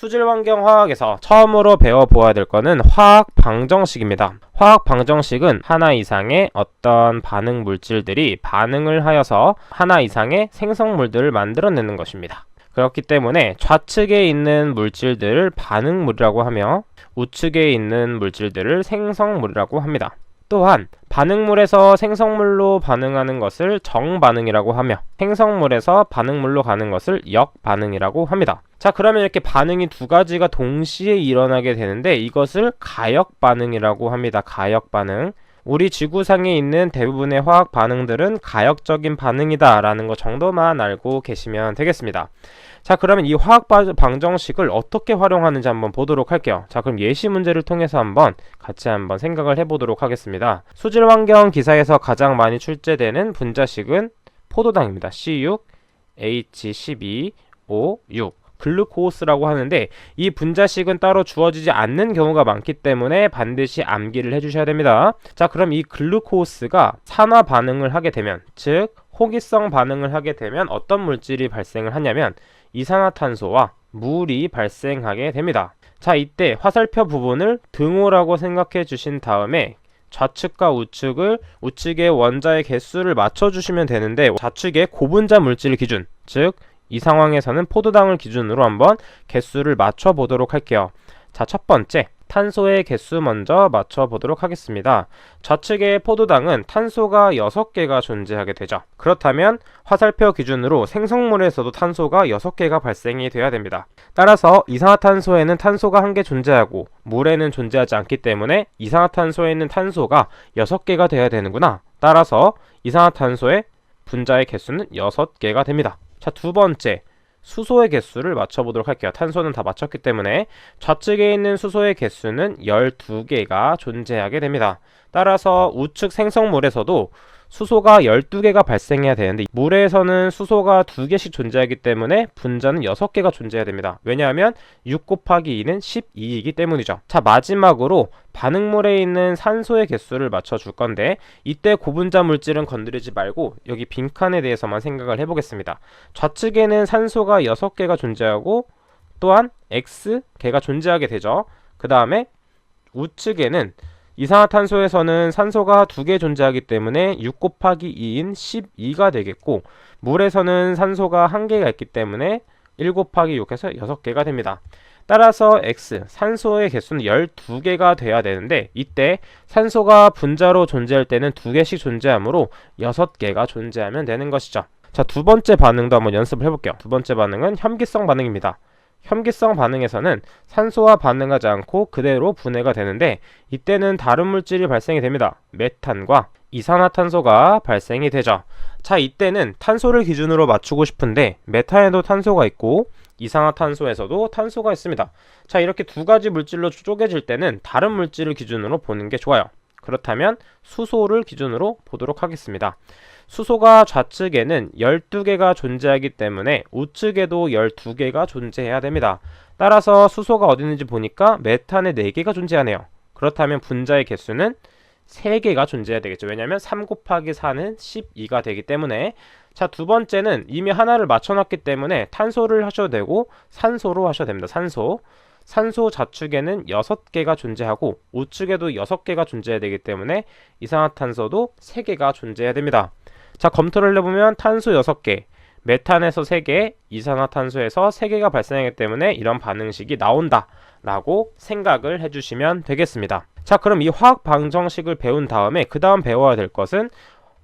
수질환경화학에서 처음으로 배워보아야 될 거는 화학 방정식입니다. 화학 방정식은 하나 이상의 어떤 반응 물질들이 반응을 하여서 하나 이상의 생성물들을 만들어내는 것입니다. 그렇기 때문에 좌측에 있는 물질들을 반응물이라고 하며 우측에 있는 물질들을 생성물이라고 합니다. 또한 반응물에서 생성물로 반응하는 것을 정반응이라고 하며 생성물에서 반응물로 가는 것을 역반응이라고 합니다. 자, 그러면 이렇게 반응이 두 가지가 동시에 일어나게 되는데 이것을 가역반응이라고 합니다. 가역반응. 우리 지구상에 있는 대부분의 화학 반응들은 가역적인 반응이다 라는 것 정도만 알고 계시면 되겠습니다. 자, 그러면 이 화학 방정식을 어떻게 활용하는지 한번 보도록 할게요. 자, 그럼 예시 문제를 통해서 같이 한번 생각을 해보도록 하겠습니다. 수질환경 기사에서 가장 많이 출제되는 분자식은 포도당입니다. C6H12O6 글루코스라고 하는데 이 분자식은 따로 주어지지 않는 경우가 많기 때문에 반드시 암기를 해주셔야 됩니다. 자, 그럼 이 글루코스가 산화 반응을 하게 되면, 즉 호기성 반응을 하게 되면 어떤 물질이 발생을 하냐면 이산화탄소와 물이 발생하게 됩니다. 자, 이때 화살표 부분을 등호라고 생각해 주신 다음에 좌측과 우측의 원자의 개수를 맞춰주시면 되는데, 좌측의 고분자 물질 기준, 즉 이 상황에서는 포도당을 기준으로 한번 개수를 맞춰 보도록 할게요. 자, 첫 번째 탄소의 개수 먼저 맞춰 보도록 하겠습니다. 좌측의 포도당은 탄소가 6개가 존재하게 되죠. 그렇다면 화살표 기준으로 생성물에서도 탄소가 6개가 발생이 되어야 됩니다. 따라서 이산화탄소에는 탄소가 1개 존재하고 물에는 존재하지 않기 때문에 이산화탄소에는 탄소가 6개가 되어야 되는구나. 따라서 이산화탄소의 분자의 개수는 6개가 됩니다. 자, 두 번째 수소의 개수를 맞춰보도록 할게요. 탄소는 다 맞췄기 때문에 좌측에 있는 수소의 개수는 12개가 존재하게 됩니다. 따라서 우측 생성물에서도 수소가 12개가 발생해야 되는데 물에서는 수소가 2개씩 존재하기 때문에 분자는 6개가 존재해야 됩니다. 왜냐하면 6 곱하기 2는 12이기 때문이죠. 자, 마지막으로 반응물에 있는 산소의 개수를 맞춰줄 건데 이때 고분자 물질은 건드리지 말고 여기 빈칸에 대해서만 생각을 해보겠습니다. 좌측에는 산소가 6개가 존재하고 또한 X개가 존재하게 되죠. 그 다음에 우측에는 이산화탄소에서는 산소가 2개 존재하기 때문에 6 곱하기 2인 12가 되겠고 물에서는 산소가 1개가 있기 때문에 1 곱하기 6해서 6개가 됩니다. 따라서 X, 산소의 개수는 12개가 돼야 되는데 이때 산소가 분자로 존재할 때는 2개씩 존재하므로 6개가 존재하면 되는 것이죠. 자, 두 번째 반응도 한번 연습을 해볼게요. 두 번째 반응은 혐기성 반응입니다. 혐기성 반응에서는 산소와 반응하지 않고 그대로 분해가 되는데 이때는 다른 물질이 발생이 됩니다. 메탄과 이산화탄소가 발생이 되죠. 자, 이때는 탄소를 기준으로 맞추고 싶은데 메탄에도 탄소가 있고 이산화탄소에서도 탄소가 있습니다. 자, 이렇게 두 가지 물질로 쪼개질 때는 다른 물질을 기준으로 보는 게 좋아요. 그렇다면 수소를 기준으로 보도록 하겠습니다. 수소가 좌측에는 12개가 존재하기 때문에 우측에도 12개가 존재해야 됩니다. 따라서 수소가 어디 있는지 보니까 메탄에 4개가 존재하네요. 그렇다면 분자의 개수는 3개가 존재해야 되겠죠. 왜냐하면 3 곱하기 4는 12가 되기 때문에. 자, 두 번째는 이미 하나를 맞춰놨기 때문에 탄소를 하셔도 되고 산소로 하셔도 됩니다. 산소 좌측에는 6개가 존재하고 우측에도 6개가 존재해야 되기 때문에 이산화탄소도 3개가 존재해야 됩니다. 자, 검토를 해보면 탄소 6개, 메탄에서 3개, 이산화탄소에서 3개가 발생하기 때문에 이런 반응식이 나온다 라고 생각을 해주시면 되겠습니다. 자, 그럼 이 화학 방정식을 배운 다음에 그 다음 배워야 될 것은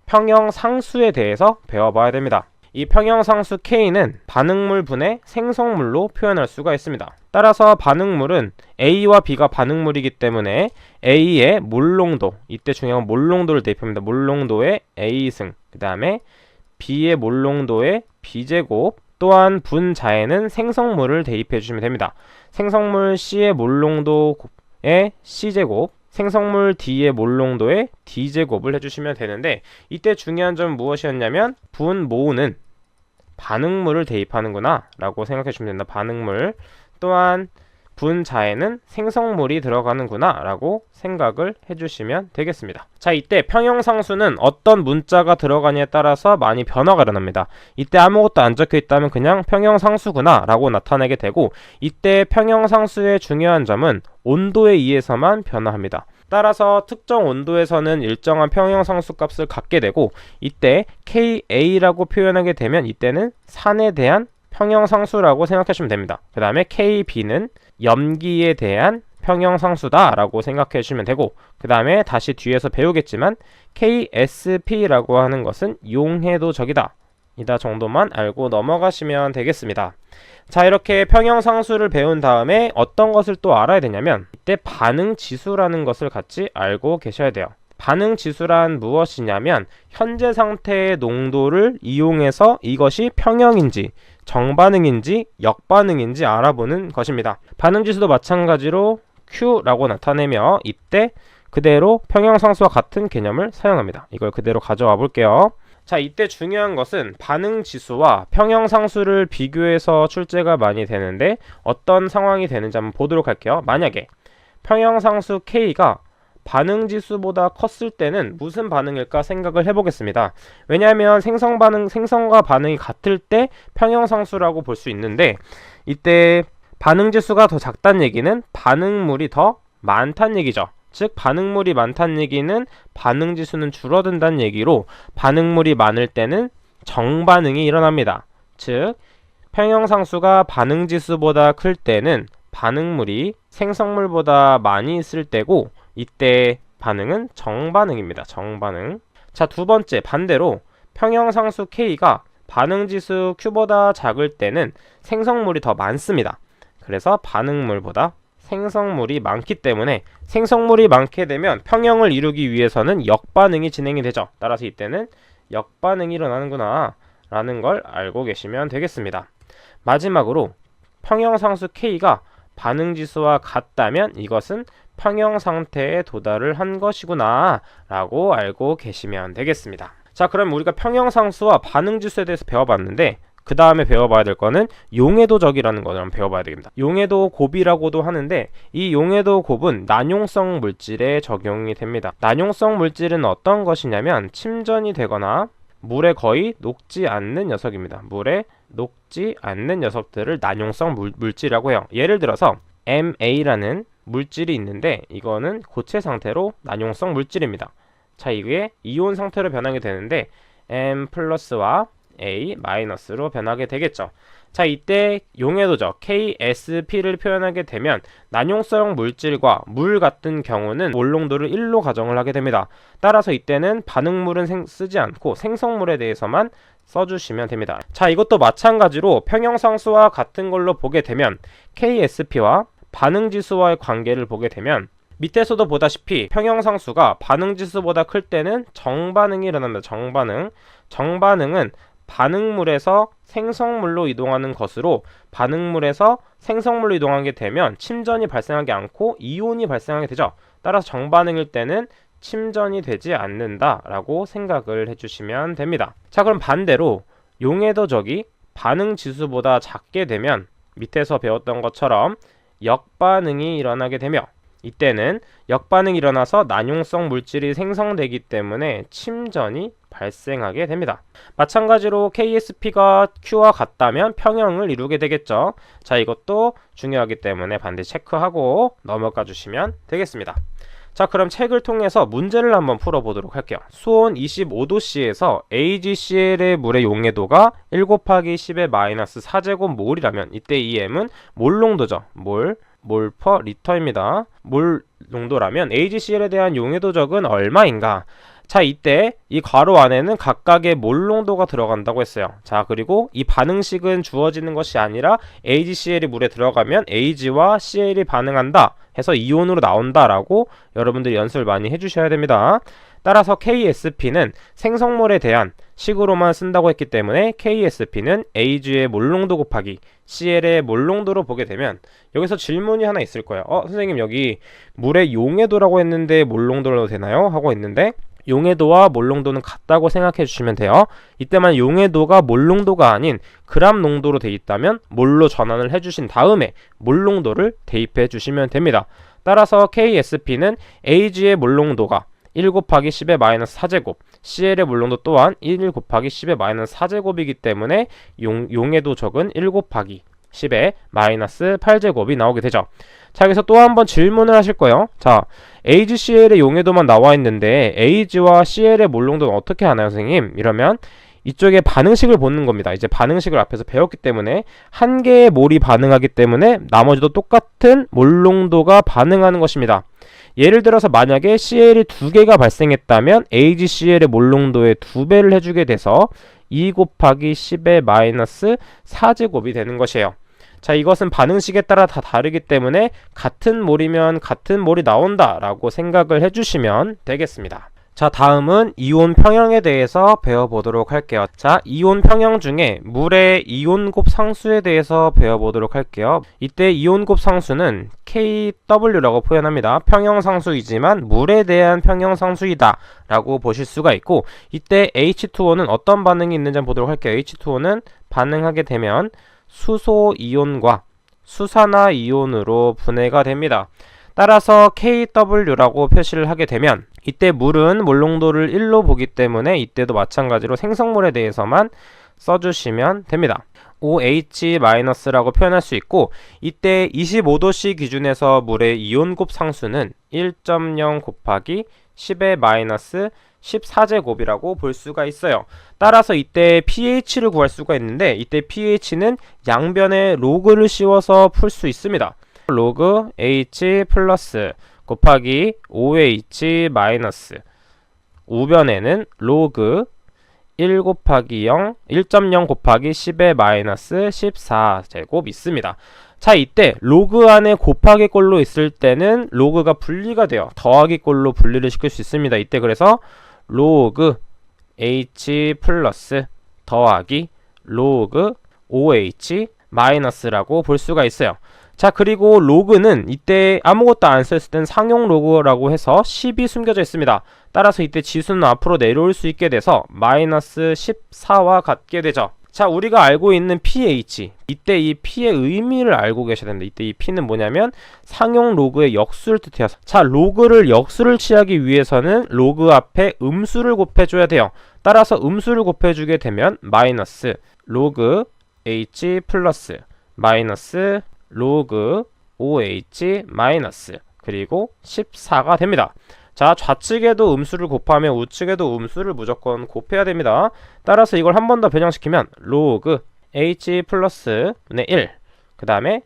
평형상수에 대해서 배워봐야 됩니다. 이 평형상수 K는 반응물 분의 생성물로 표현할 수가 있습니다. 따라서 반응물은 A와 B가 반응물이기 때문에 A의 몰농도, 이때 중요한 건 몰농도를 대입합니다. 몰농도의 A승, 그 다음에 B의 몰농도의 B제곱, 또한 분자에는 생성물을 대입해 주시면 됩니다. 생성물 C의 몰농도의 C제곱, 생성물 D의 몰농도의 D제곱을 해주시면 되는데 이때 중요한 점은 무엇이었냐면 분모는 반응물을 대입하는구나 라고 생각해 주시면 된다. 반응물. 또한 분자에는 생성물이 들어가는구나 라고 생각을 해주시면 되겠습니다. 자, 이때 평형상수는 어떤 문자가 들어가냐에 따라서 많이 변화가 일어납니다. 이때 아무것도 안 적혀 있다면 그냥 평형상수구나 라고 나타내게 되고, 이때 평형상수의 중요한 점은 온도에 의해서만 변화합니다. 따라서 특정 온도에서는 일정한 평형상수 값을 갖게 되고, 이때 KA라고 표현하게 되면 이때는 산에 대한 평형상수라고 생각하시면 됩니다. 그 다음에 KB는 염기에 대한 평형상수다 라고 생각해 주시면 되고, 그 다음에 다시 뒤에서 배우겠지만 KSP라고 하는 것은 용해도적이다 이다 정도만 알고 넘어가시면 되겠습니다. 자, 이렇게 평형상수를 배운 다음에 어떤 것을 또 알아야 되냐면, 이때 반응지수라는 것을 같이 알고 계셔야 돼요. 반응지수란 무엇이냐면 현재 상태의 농도를 이용해서 이것이 평형인지 정반응인지 역반응인지 알아보는 것입니다. 반응지수도 마찬가지로 Q라고 나타내며 이때 그대로 평형상수와 같은 개념을 사용합니다. 이걸 그대로 가져와 볼게요. 자, 이때 중요한 것은 반응지수와 평형상수를 비교해서 출제가 많이 되는데 어떤 상황이 되는지 한번 보도록 할게요. 만약에 평형상수 K가 반응지수보다 컸을 때는 무슨 반응일까 생각을 해보겠습니다. 왜냐하면 생성과 반응이 같을 때 평형상수라고 볼 수 있는데, 이때 반응지수가 더 작다는 얘기는 반응물이 더 많다는 얘기죠. 즉 반응물이 많다는 얘기는 반응지수는 줄어든다는 얘기로, 반응물이 많을 때는 정반응이 일어납니다. 즉 평형상수가 반응지수보다 클 때는 반응물이 생성물보다 많이 있을 때고, 이때 반응은 정반응입니다. 정반응. 자, 두 번째 반대로 평형상수 K가 반응지수 Q보다 작을 때는 생성물이 더 많습니다. 그래서 반응물보다 생성물이 많기 때문에 생성물이 많게 되면 평형을 이루기 위해서는 역반응이 진행이 되죠. 따라서 이때는 역반응이 일어나는구나 라는 걸 알고 계시면 되겠습니다. 마지막으로 평형상수 K가 반응지수와 같다면 이것은 평형 상태에 도달을 한 것이구나 라고 알고 계시면 되겠습니다. 자, 그럼 우리가 평형상수와 반응지수에 대해서 배워봤는데, 그 다음에 배워봐야 될 거는 용해도적이라는 것을 한번 배워봐야 됩니다. 용해도 곱이라고도 하는데, 이 용해도 곱은 난용성 물질에 적용이 됩니다. 난용성 물질은 어떤 것이냐면 침전이 되거나 물에 거의 녹지 않는 녀석입니다. 물에 녹지 않는 녀석들을 난용성 물질이라고 해요. 예를 들어서 MA라는 물질이 있는데 이거는 고체 상태로 난용성 물질입니다. 자, 이게 이온 상태로 변하게 되는데 M 플러스와 A 마이너스로 변하게 되겠죠. 자, 이때 용해도적 KSP를 표현하게 되면 난용성 물질과 물 같은 경우는 몰농도를 1로 가정을 하게 됩니다. 따라서 이때는 반응물은 쓰지 않고 생성물에 대해서만 써주시면 됩니다. 자, 이것도 마찬가지로 평형상수와 같은 걸로 보게 되면 KSP와 반응지수와의 관계를 보게 되면 밑에서도 보다시피 평형상수가 반응지수보다 클 때는 정반응이 일어납니다. 정반응은 반응물에서 생성물로 이동하는 것으로, 반응물에서 생성물로 이동하게 되면 침전이 발생하지 않고 이온이 발생하게 되죠. 따라서 정반응일 때는 침전이 되지 않는다라고 생각을 해주시면 됩니다. 자, 그럼 반대로 용해도적이 반응지수보다 작게 되면 밑에서 배웠던 것처럼 역반응이 일어나게 되며, 이때는 역반응이 일어나서 난용성 물질이 생성되기 때문에 침전이 발생하게 됩니다. 마찬가지로 KSP가 Q와 같다면 평형을 이루게 되겠죠. 자, 이것도 중요하기 때문에 반드시 체크하고 넘어가 주시면 되겠습니다. 자, 그럼 책을 통해서 문제를 한번 풀어보도록 할게요. 수온 25도씨에서 AgCl의 물의 용해도가 1 곱하기 10의 마이너스 4제곱 몰이라면 이때 이 M은 몰농도죠. 몰 퍼 리터입니다. 몰 농도라면 AgCl에 대한 용해도적은 얼마인가? 자, 이때 이 괄호 안에는 각각의 몰 농도가 들어간다고 했어요. 자, 그리고 이 반응식은 주어지는 것이 아니라 AgCl이 물에 들어가면 Ag와 Cl이 반응한다 해서 이온으로 나온다라고 여러분들이 연습을 많이 해주셔야 됩니다. 따라서 KSP는 생성물에 대한 식으로만 쓴다고 했기 때문에 KSP는 Ag의 몰농도 곱하기 CL의 몰농도로 보게 되면, 여기서 질문이 하나 있을 거예요. 선생님 여기 물의 용해도라고 했는데 몰농도로 되나요? 하고 있는데 용해도와 몰농도는 같다고 생각해 주시면 돼요. 이때만 용해도가 몰농도가 아닌 그람 농도로 돼 있다면 몰로 전환을 해주신 다음에 몰농도를 대입해 주시면 됩니다. 따라서 KSP는 AG의 몰농도가 1 곱하기 10의 마이너스 4제곱, CL의 몰농도 또한 1 곱하기 10의 마이너스 4제곱이기 때문에 용해도 적은 1 곱하기 10의 마이너스 8제곱이 나오게 되죠. 자, 여기서 또 한 번 질문을 하실 거예요. 자, AgCl의 용해도만 나와 있는데 Ag와 CL의 몰농도는 어떻게 하나요, 선생님? 이러면 이쪽에 반응식을 보는 겁니다. 이제 반응식을 앞에서 배웠기 때문에 한 개의 몰이 반응하기 때문에 나머지도 똑같은 몰농도가 반응하는 것입니다. 예를 들어서 만약에 CL이 2개가 발생했다면 AgCl의 몰농도의 2배를 해주게 돼서 2 곱하기 10의 마이너스 4제곱이 되는 것이에요. 자, 이것은 반응식에 따라 다 다르기 때문에 같은 몰이면 같은 몰이 나온다 라고 생각을 해주시면 되겠습니다. 자, 다음은 이온 평형에 대해서 배워보도록 할게요. 자, 이온 평형 중에 물의 이온곱 상수에 대해서 배워보도록 할게요. 이때 이온곱 상수는 KW라고 표현합니다. 평형상수이지만 물에 대한 평형상수이다 라고 보실 수가 있고, 이때 H2O는 어떤 반응이 있는지 한번 보도록 할게요. H2O는 반응하게 되면 수소 이온과 수산화 이온으로 분해가 됩니다. 따라서 KW라고 표시를 하게 되면 이때 물은 몰농도를 1로 보기 때문에 이때도 마찬가지로 생성물에 대해서만 써주시면 됩니다. OH-라고 표현할 수 있고, 이때 25도씨 기준에서 물의 이온곱 상수는 1.0 곱하기 10의 마이너스 14제곱이라고 볼 수가 있어요. 따라서 이때 pH를 구할 수가 있는데, 이때 pH는 양변에 로그를 씌워서 풀 수 있습니다. 로그 H 플러스 곱하기 OH 마이너스, 우변에는 로그 1 곱하기 0, 1.0 곱하기 10의 마이너스 14제곱 있습니다. 자, 이때 로그 안에 곱하기 꼴로 있을 때는 로그가 분리가 돼요. 더하기 꼴로 분리를 시킬 수 있습니다. 이때 그래서 로그 H 플러스 더하기 로그 OH 마이너스라고 볼 수가 있어요. 자, 그리고 로그는 이때 아무것도 안 썼을 땐 상용 로그라고 해서 10이 숨겨져 있습니다. 따라서 이때 지수는 앞으로 내려올 수 있게 돼서 마이너스 14와 같게 되죠. 자, 우리가 알고 있는 pH, 이때 이 p의 의미를 알고 계셔야 됩니다. 이때 이 p는 뭐냐면 상용 로그의 역수를 뜻해요. 자, 로그를 역수를 취하기 위해서는 로그 앞에 음수를 곱해줘야 돼요. 따라서 음수를 곱해주게 되면 마이너스 로그 h 플러스 마이너스 로그 OH 마이너스 그리고 14가 됩니다. 자, 좌측에도 음수를 곱하면 우측에도 음수를 무조건 곱해야 됩니다. 따라서 이걸 한 번 더 변형시키면 로그 H 플러스 1, 그 다음에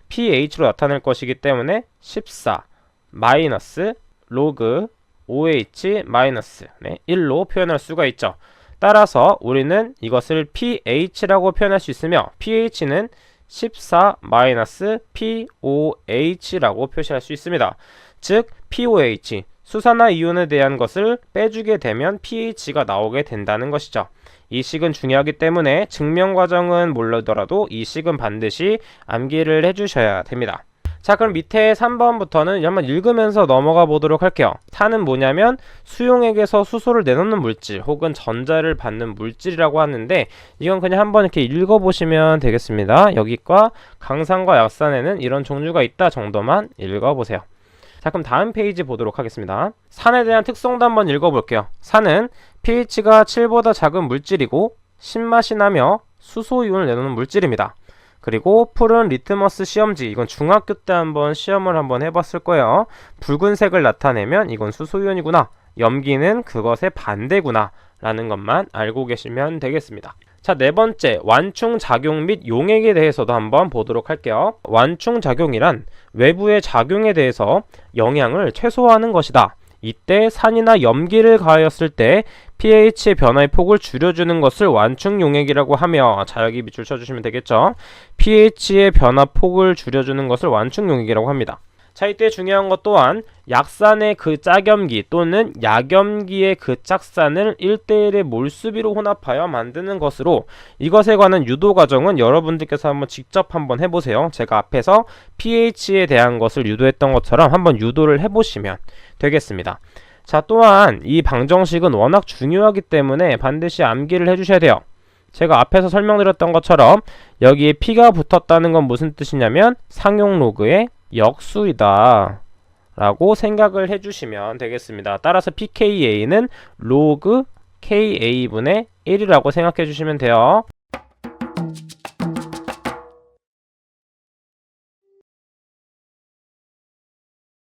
pH로 나타낼 것이기 때문에 14 마이너스 로그 OH 마이너스 1로 표현할 수가 있죠. 따라서 우리는 이것을 pH라고 표현할 수 있으며 pH는 14 마이너스 POH라고 표시할 수 있습니다. 즉 POH, 수산화 이온에 대한 것을 빼주게 되면 pH가 나오게 된다는 것이죠. 이 식은 중요하기 때문에 증명 과정은 모르더라도 이 식은 반드시 암기를 해주셔야 됩니다. 자, 그럼 밑에 3번부터는 한번 읽으면서 넘어가 보도록 할게요. 산은 뭐냐면 수용액에서 수소를 내놓는 물질 혹은 전자를 받는 물질이라고 하는데, 이건 그냥 한번 이렇게 읽어보시면 되겠습니다. 여기과 강산과 약산에는 이런 종류가 있다 정도만 읽어보세요. 자, 그럼 다음 페이지 보도록 하겠습니다. 산에 대한 특성도 한번 읽어볼게요. 산은 pH가 7보다 작은 물질이고 신맛이 나며 수소이온을 내놓는 물질입니다. 그리고 풀은 리트머스 시험지, 이건 중학교 때 한번 시험을 한번 해봤을 거예요. 붉은색을 나타내면 이건 수소이온이구나, 염기는 그것의 반대구나 라는 것만 알고 계시면 되겠습니다. 자, 네 번째, 완충작용 및 용액에 대해서도 한번 보도록 할게요. 완충작용이란 외부의 작용에 대해서 영향을 최소화하는 것이다. 이때 산이나 염기를 가하였을 때 pH의 변화의 폭을 줄여주는 것을 완충용액이라고 하며, 자, 여기 밑줄 쳐주시면 되겠죠. pH의 변화 폭을 줄여주는 것을 완충용액이라고 합니다. 자, 이때 중요한 것 또한 약산의 그 짝염기 또는 약염기의 그 짝산을 1대1의 몰수비로 혼합하여 만드는 것으로, 이것에 관한 유도 과정은 여러분들께서 한번 직접 한번 해보세요. 제가 앞에서 pH에 대한 것을 유도했던 것처럼 한번 유도를 해보시면 되겠습니다. 자, 또한 이 방정식은 워낙 중요하기 때문에 반드시 암기를 해주셔야 돼요. 제가 앞에서 설명드렸던 것처럼 여기에 p가 붙었다는 건 무슨 뜻이냐면 상용 로그의 역수이다 라고 생각을 해주시면 되겠습니다. 따라서 pKa는 로그 KA분의 1이라고 생각해 주시면 돼요.